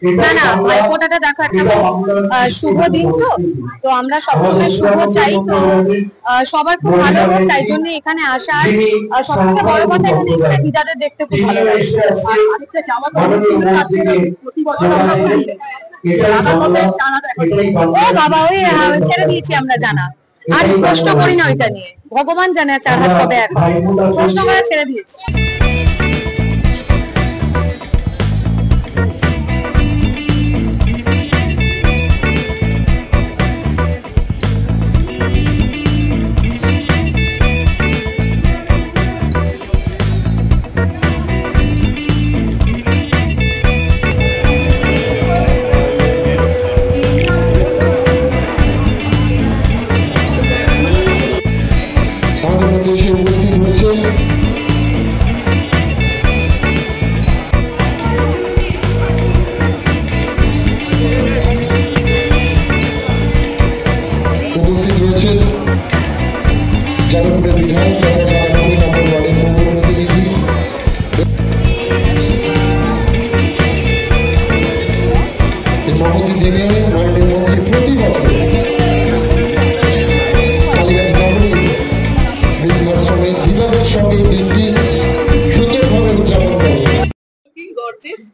না না, ভাইফোঁটাটা দেখো একটা শুভ দিন, তো তো আমরা সবসময় শুভ চাই, তো সবার খুব ভালো হোক, তাই জন্য এখানে আসা। আর সব থেকে বড় কথা, এখানে এসে দিদাদের দেখতে খুব ভালো লাগে। ও বাবা, ওই ছেড়ে দিয়েছি আমরা জানা, আর প্রশ্ন করি না ওইটা নিয়ে, ভগবান জানে 4 হাত কবে এখন, প্রশ্ন করে ছেড়ে দিয়েছি। যাদবপুরের বিধায়ক তথা 97 নম্বর ওয়ার্ডের পৌর প্রতিনিধি, এই মহতি দিনে ওয়ার্ডের মধ্যে প্রতি বছর কালীঘাট নগরী বৃদ্ধাশ্রমের দিদাদের সঙ্গে দিনটি সুন্দরভাবে উদযাপন করে।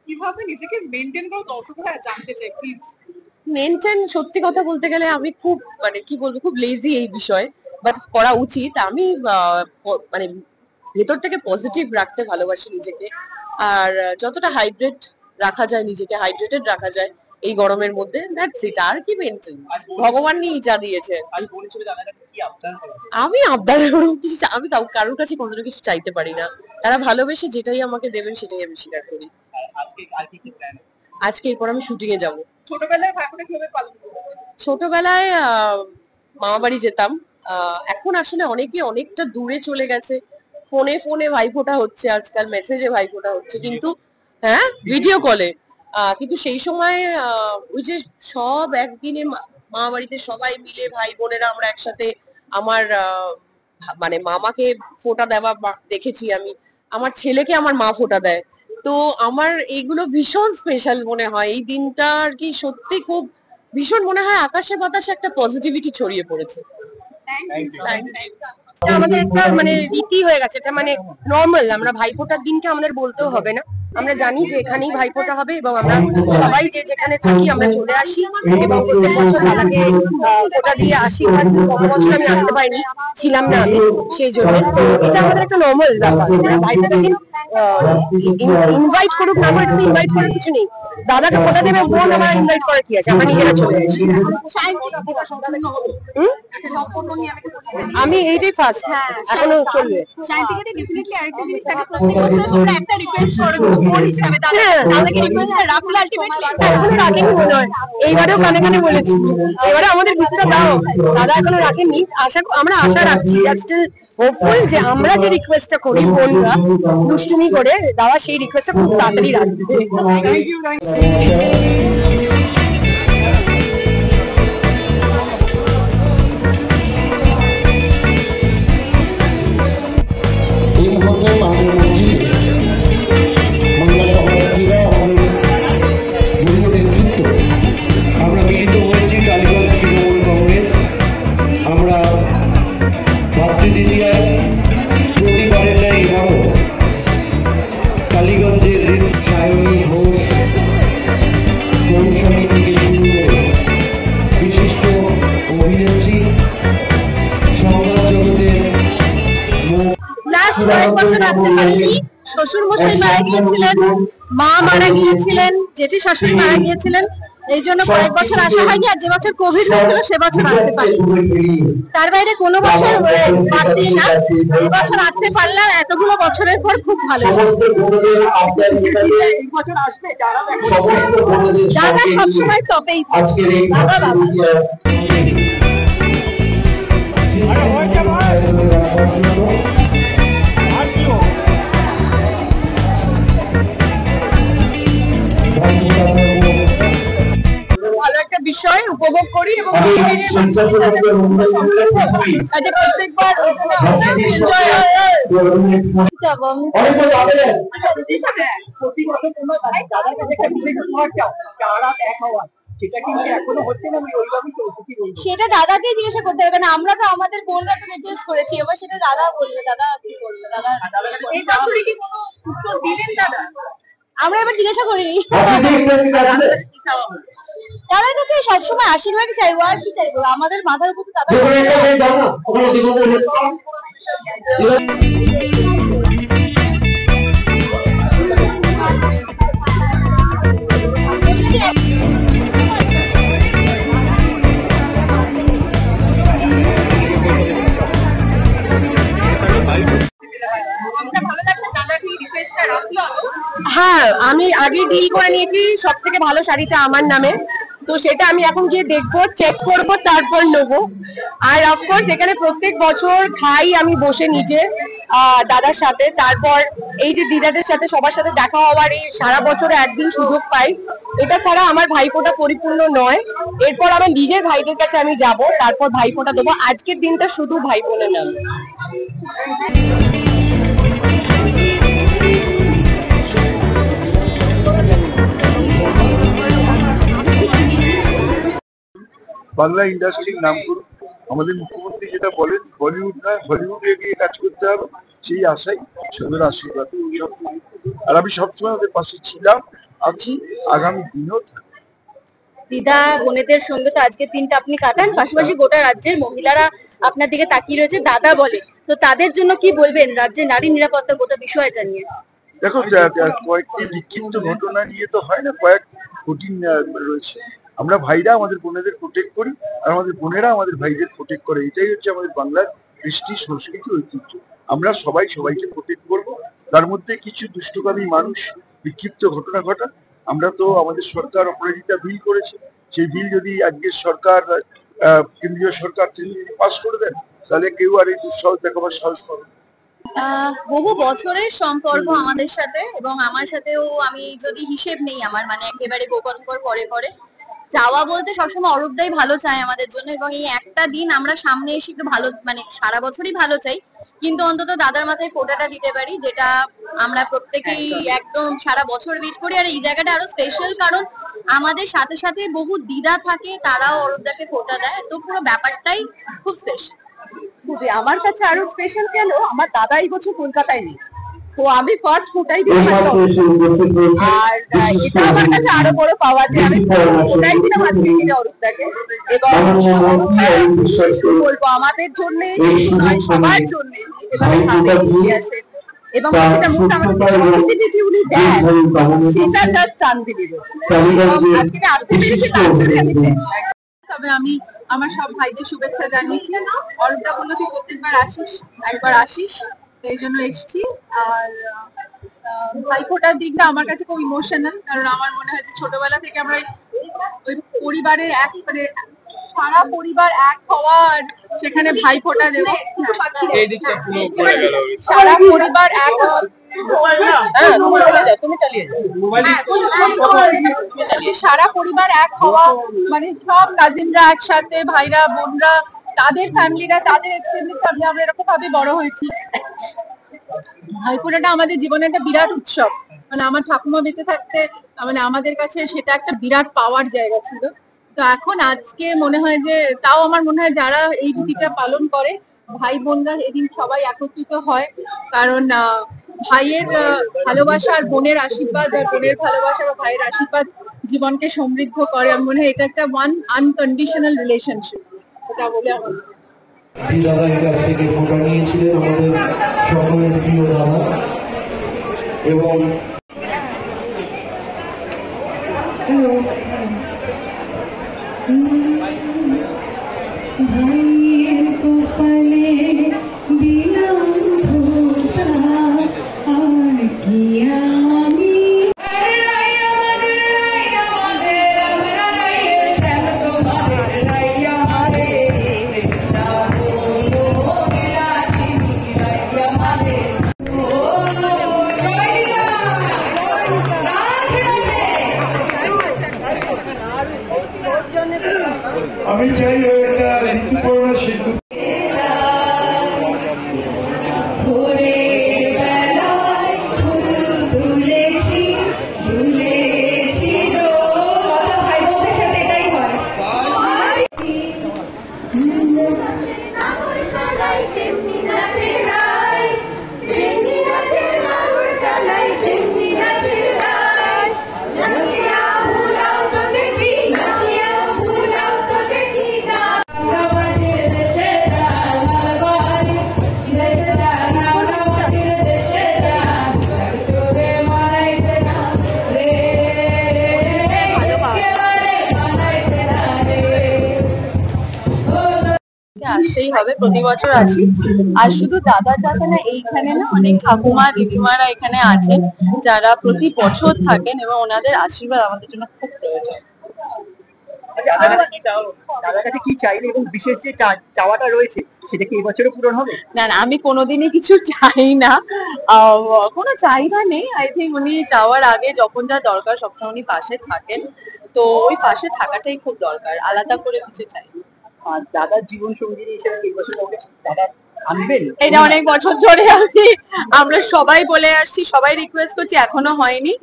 কিভাবে নিজেকে মেনটেন করো দর্শকরা জানতে চাই প্লিজ। মেনটেন, সত্যি কথা বলতে গেলে আমি খুব কি বলবো, খুব লেজি এই বিষয়ে, বাট করা উচিত। আমি ভেতর থেকে পজিটিভ রাখতে ভালোবাসি নিজেকে, আর যতটা হাইড্রেট রাখা যায়, নিজেকে হাইড্রেটেড রাখা যায় এই গরমের মধ্যে, দ্যাটস ইট। আর কি মেনটেন, ভগবান নিয়ে যা দিয়েছে। আমি আবদার আমি কারোর কাছে কোনো কিছু চাইতে পারি না, তারা ভালোবেসে যেটাই আমাকে দেবেন সেটাই আমি স্বীকার করি। আজকে এরপর আমি শুটিং এ যাবো। ছোটবেলায় মামা বাড়ি যেতাম, এখন আসলে অনেকটা দূরে চলে গেছে, ফোনে ফোনে ভাইফোঁটা হচ্ছে, আজকাল মেসেজে ভাইফোঁটা হচ্ছে, কিন্তু হ্যাঁ ভিডিও কলে। কিন্তু সেই সময় ওই যে সব একদিনে মামা বাড়িতে সবাই মিলে ভাই বোনেরা আমরা একসাথে, আমার মামাকে ফোঁটা দেওয়া দেখেছি আমি, আমার ছেলেকে আমার মা ফোঁটা দেয়, তো আমার এইগুলো ভীষণ স্পেশাল মনে হয়। এই দিনটা আর কি সত্যি খুব ভীষণ মনে হয় আকাশে বাতাসে একটা পজিটিভিটি ছড়িয়ে পড়েছে। আমাদের একটা রীতি হয়ে গেছে, এটা নর্মাল। আমরা ভাইফোঁটার দিনকে আমাদের বলতেও হবে না, আমরা জানি যে এখানেই ভাইফোঁটা হবে, এবং আমরা সবাই যে যেখানে থাকি আমরা চলে আসি, এবং প্রত্যেক বছর দাদাকে ফোঁটা দিয়ে আশীর্বাদ। গত বছর আমি আসতে পারিনি, ছিলাম না আমি, সেই জন্য। তো এটা আমাদের একটা নর্মাল ব্যাপার। ভাইফোঁটার দিন ইনভাইট করুক না করে, ইনভাইট করার কিছু নেই। দাদাকে ফোঁটা দেবে, বোন আমার ইনভাইট করার কি আছে, আমরা নিজেরা চলে আসি। আমি এইটাই ফার্স্ট, এখনো চলবে। এইবারেও কানে কানে বলেছি, এবারে আমাদের গিফটটা দাও। দাদা এখনো রাখেননি, আমরা আশা রাখছি, হোপফুল যে আমরা যে রিকোয়েস্টটা করি বোনরা দুষ্টুমি করে, দাদা সেই রিকোয়েস্টটা খুব তাড়াতাড়ি রাখবে। শ্বশুর মশাই মারা গিয়েছিলেন, মা মারা গিয়েছিলেন, জেঠি শাশুড়ি মারা গিয়েছিলেন, এই জন্য কয়েক বছর আসা হয়নি। আর যে বছর কোভিড হয়েছিল সে বছর আসতে পারি, তার বাইরে কোনো বছর পারছি না। এবছর আসতে পারলাম, এতগুলো বছরের পর খুব ভালো। দাদা সবসময় টপেই দাদা। ভালো একটা বিষয় উপভোগ করি এবং প্রত্যেকবার সেটা দাদাকে জিজ্ঞাসা করতে হবে, কারণ আমরা তো আমাদের বোনরা তো রিকোয়েস্ট করেছি, এবার সেটা দাদা বলবে। দাদা কি বলবে? দাদা আমরা এবার জিজ্ঞাসা করিনি। দাদার কাছে সবসময় আশীর্বাদ চাইবো, আর কি চাইবো? আমাদের মাথার উপর দাদা। হ্যাঁ, আমি আগে ডিল করে নিয়েছি সব থেকে ভালো শাড়িটা আমার নামে, তো সেটা আমি এখন গিয়ে দেখবো, চেক করব, তারপর নেবো। আর অফকোর্স এখানে প্রত্যেক বছর খাই আমি বসে নিজে দাদার সাথে, তারপর এই যে দিদাদের সাথে সবার সাথে দেখা হওয়ার এই সারা বছরে একদিন সুযোগ পাই। এটা ছাড়া আমার ভাইফোঁটা পরিপূর্ণ নয়, এরপর আমার নিজের ভাইদের কাছে আমি যাব, তারপর ভাইফোঁটা দেবো। আজকের দিনটা শুধু ভাই বোনের নামে। বাংলা ইন্ডাস্ট্রির নাম করুন। আমাদের মুখ্যমন্ত্রী যেটা বলেন, বলিউড না হলিউডে গিয়ে কাজ করতে হবে, সেই আশাই সবার আশীর্বাদ। আর আমি সবসময় ওদের পাশে ছিলাম, আছি, আগামী দিনও থাকবো। দিদা বোনেদের সঙ্গে তো আজকের দিনটা আপনি কাটান, পাশাপাশি গোটা রাজ্যের মহিলারা আপনার দিকে তাকিয়ে রয়েছে দাদা বলে, তো তাদের জন্য কি বলবেন রাজ্যে নারী নিরাপত্তা গোটা বিষয়টা নিয়ে? দেখো, কয়েকটি বিক্ষিপ্ত ঘটনা নিয়ে তো হয় না, কয়েক কঠিন রয়েছে। আমরা ভাইরা আমাদের বোনেদের প্রোটেক্ট করি, আর আমাদের বোনেরা আমাদের ভাইদের প্রোটেক্ট করে। এটাই হচ্ছে আমাদের বাংলার কৃষ্টি, সংস্কৃতি, ঐতিহ্য। আমরা সবাই সবাইকে প্রোটেক্ট করব। তার মধ্যে কিছু দুষ্টকামী মানুষ বিক্ষিপ্ত ঘটনা ঘটান। আমরা তো আমাদের সরকার অপরাজিতা বিল করেছে, সেই বিল যদি আজকের সরকার, কেন্দ্রীয় সরকার পাস করে দেন, তাহলে কেউ আর এই দুঃসাহস দেখাবার সাহস পাবে। বহু বছরের সম্পর্ক আমাদের সাথে, এবং আমার সাথেও আমি যদি হিসেব নেই আমার, মানে একেবারে গোপনকর পরে পরে যাওয়া বলতে সবসময় অরূপদাই ভালো চায় আমাদের জন্য, এবং এই একটা দিন আমরা সামনে এসে একটু ভালো, মানে সারা বছরই ভালো চাই, কিন্তু অন্তত দাদার মাথায় ফোঁটাটা দিতে পারি, যেটা আমরা প্রত্যেকেই একদম সারা বছর ওয়েট করি। আর এই জায়গাটা আরো স্পেশাল, কারণ আমাদের সাথে সাথে বহু দিদা থাকে, তারাও অরূপদাকে ফোঁটা দেয়, তো পুরো ব্যাপারটাই খুব স্পেশাল। খুবই আমার কাছে আরো স্পেশাল কেন, আমার দাদা এই বছর কলকাতায় নেই, তো আমি ফার্স্ট ফোটাই দিলাম। আর এটা আমার কাছে আরো বড় পাওয়া, যে আমি ফোটাই দিলাম আজকে কিনে অরূপদাকে। এবং বলবো আমাদের জন্য, সবার জন্য যেভাবে ভাবে এগিয়ে আসে, এবং প্রতিটা মুহূর্তে আমাদের পজিটিভিটি উনি দেন, সেটা জাস্ট আনবিলিভেবল। আজকে আসতে পেরেছি তার জন্য আমি তবে আমি আমার সব ভাইদের শুভেচ্ছা জানিয়েছি। অরূপদা বললো তুই প্রত্যেকবার আসিস, একবার আসিস, এই জন্য এসছি। আর ভাইফোঁটার দিকটা আমার কাছে খুব ইমোশনাল, কারণ আমার মনে হয় যে ছোটবেলা থেকে আমরা ওই পরিবারের এক, মানে সারা পরিবার এক হওয়ার, সেখানে ভাইফোঁটা দেবো, সারা পরিবার এক, সারা পরিবার এক হওয়া, মানে সব কাজিনরা একসাথে, ভাইরা বোনরা, তাদের ফ্যামিলিরা, তাদের এক্সটেন্ডেড ফ্যামিলি, আমরা এরকম ভাবে বড় হয়েছি। ভাইফোঁটাটা আমাদের জীবনে একটা বিরাট উৎসব, মানে আমার ঠাকুমা বেঁচে থাকতে মানে আমাদের কাছে সেটা একটা বিরাট পাওয়ার জায়গা ছিল। তো এখন আজকে মনে হয় যে, তাও আমার মনে হয় যারা এই রীতিটা পালন করে, ভাই বোনরা এদিন সবাই একত্রিত হয়, কারণ ভাইয়ের ভালোবাসা আর বোনের আশীর্বাদ, আর বোনের ভালোবাসা বা ভাইয়ের আশীর্বাদ জীবনকে সমৃদ্ধ করে। আমার মনে হয় এটা একটা ওয়ান আনকন্ডিশনাল রিলেশনশিপ, এটা বলে আমার দাদার কাছ থেকে ফোঁটা নিয়েছিলেন আমাদের সকলের প্রিয় দাদা। এবং ভাইয়ের কপালে দিলাম ফোঁটা, আর কি আমি জন্য আসতেই হবে, প্রতি বছর আসি। আর শুধু দাদার দাদা না, এইখানে না অনেক ঠাকুমা দিদিমারা এখানে আছেন যারা প্রতি বছর থাকেন এবং ওনাদের আশীর্বাদ আমাদের জন্য খুব প্রয়োজন। দাদার কাছে কি চাইলে এবং বিশেষ যে চাওয়াটা রয়েছে সেটা কি এবছরও পূরণ হবে? না না, আমি কোনোদিনই কিছু চাই না, কোনো চাহিদা নেই। আই থিঙ্ক উনি যাওয়ার আগে যখন যা দরকার সবসময় উনি পাশে থাকেন, তো ওই পাশে থাকাটাই খুব দরকার, আলাদা করে কিছু চাই না। আর দাদার জীবন সঙ্গী হিসেবে এই বছর দাদা আনবেন? এটা অনেক বছর ধরে আমরা সবাই বলে আসছি, সবাই রিকোয়েস্ট করছি, এখনো হয়নি।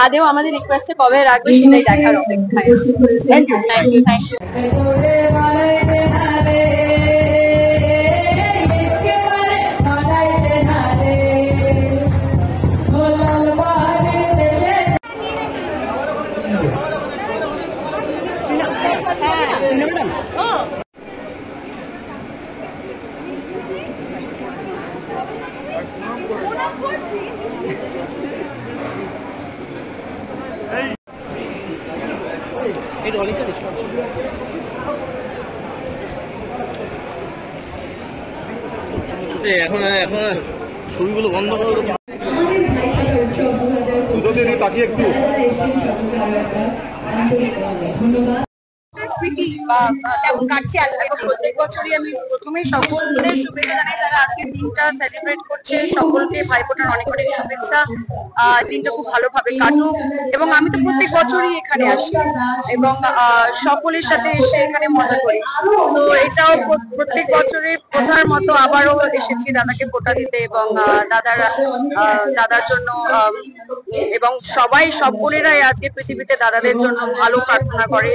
আদেও আমাদের রিকোয়েস্টে কবে রাখবে সেটাই দেখার অপেক্ষায়। Thank you, thank you, thank you. এখন ছবিগুলো বন্ধ করে আমাদের ভাইফোঁটা উৎসব 2025 তাকিয়ে একটু এসেছেন সকলকে আরো একবার আন্তরিক ধন্যবাদ। স্মৃতি বা কেমন কাটছে আজকে, প্রত্যেক বছরই আমি প্রথমেই সকলদের শুভেচ্ছা জানাই যারা আজকে দিনটা সেলিব্রেট করছে, সকলকে ভাইফোঁটার অনেক অনেক শুভেচ্ছা। দিনটা খুব ভালোভাবে কাটুক এবং আমি তো প্রত্যেক বছরই এখানে আসি এবং সকলের সাথে এসে এখানে মজা করি। তো এটাও প্রত্যেক বছরের প্রথার মতো আবারও এসেছি দাদাকে ফোঁটা দিতে এবং দাদার জন্য এবং সব বোনেরাই আজকে পৃথিবীতে দাদাদের জন্য ভালো প্রার্থনা করে,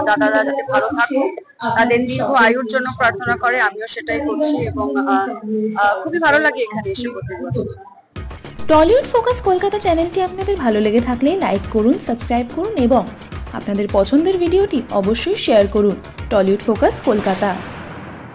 দাদারা যাতে ভালো থাকুক, তাদের দীর্ঘ আয়ুর জন্য প্রার্থনা করে। আমিও সেটাই করছি এবং খুবই ভালো লাগে এখানে এসে প্রত্যেক বছর। টলিউড ফোকাস কলকাতা চ্যানেলটি আপনাদের ভালো লেগে থাকলে লাইক করুন, সাবস্ক্রাইব করুন এবং আপনাদের পছন্দের ভিডিওটি অবশ্যই শেয়ার করুন। Tollywood focus Kolkata.